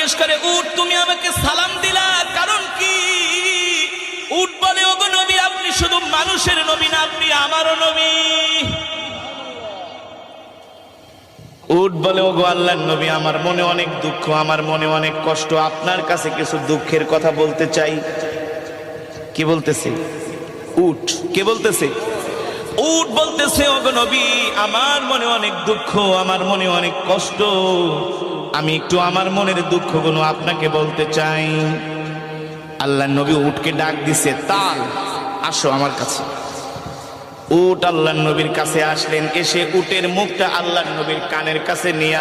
জিজ্ঞেস করে, উট তুমি আমাকে সালাম দিলা কারণ কি? উট বলে, ওগো নবী, আপনি শুধু মানুষের নবী না, আপনি আমারও নবী। উট বলে, ওগো আল্লাহর নবী, আমার মনে অনেক দুঃখ, আমার মনে অনেক কষ্ট, আপনার কাছে কিছু দুঃখের কথা বলতে চাই। কি বলতেছে উট? কে বলতেছে? উট বলতেছে, ওগো নবী, আমার মনে অনেক দুঃখ, আমার মনে অনেক কষ্ট, আমি একটু আমার মনের দুঃখগুলো আপনাকে বলতে চাই। আল্লাহর নবী উটকে ডাক দিছে, তাল, আসো আমার কাছে। উট আল্লাহর নবীর কাছে আসলেন, এসে উটের মুখটা আল্লাহর নবীর কানের কাছে নিয়ে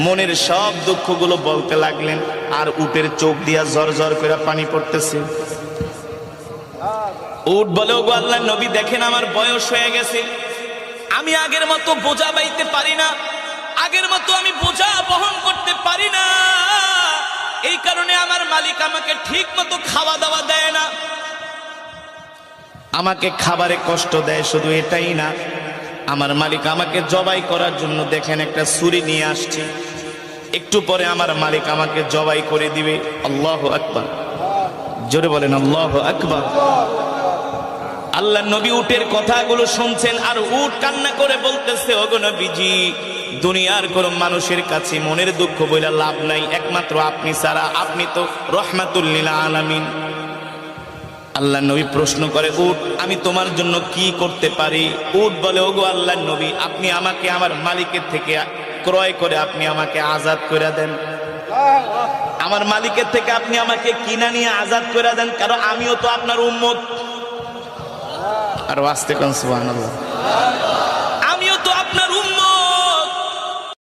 মনের সব দুঃখগুলো বলতে লাগলেন। আর উটের চোখ দিয়া ঝরঝর করে পানি পড়তেছে। উট বলে, ওগো আল্লাহর নবী, দেখেন আমার বয়স হয়ে গেছে, আমি আগের মতো বোঝা বাইতে পারি না, আগের মতো আমি বোঝা বহন করতে পারি না, এই কারণে আমার মালিক আমাকে ঠিক মতো খাওয়া দাওয়া দেয় না, আমাকে খাবারে কষ্ট দেয়। শুধু এটাই না, আমার মালিক আমাকে জবাই করার জন্য দেখেন একটা ছুরি নিয়ে আসছে, একটু পরে আমার মালিক আমাকে জবাই করে দিবে। আল্লাহু আকবার, জোরে বলেন আল্লাহু আকবার। আল্লাহর নবী উটের কথাগুলো শুনছেন, আর উট কান্না করে বলতেছে, ওগো নবীজি, দুনিয়ার কোন মানুষের কাছে মনের দুঃখ বইলা লাভ নাই, একমাত্র আপনি ছাড়া, আপনি তো রহমাতুল লিল আলামিন। আল্লাহর নবী প্রশ্ন করে, উট আমি তোমার জন্য কি করতে পারি? উট বলে, ওগো আল্লাহর নবী, আপনি আমাকে আমার মালিকের থেকে ক্রয় করে আপনি আমাকে আজাদ করে দেন, আমার মালিকের থেকে আপনি আমাকে কিনা নিয়ে আজাদ করে দেন, কারণ আমিও তো আপনার উম্মত। আর আস্তে কোন সুবহানাল্লাহ।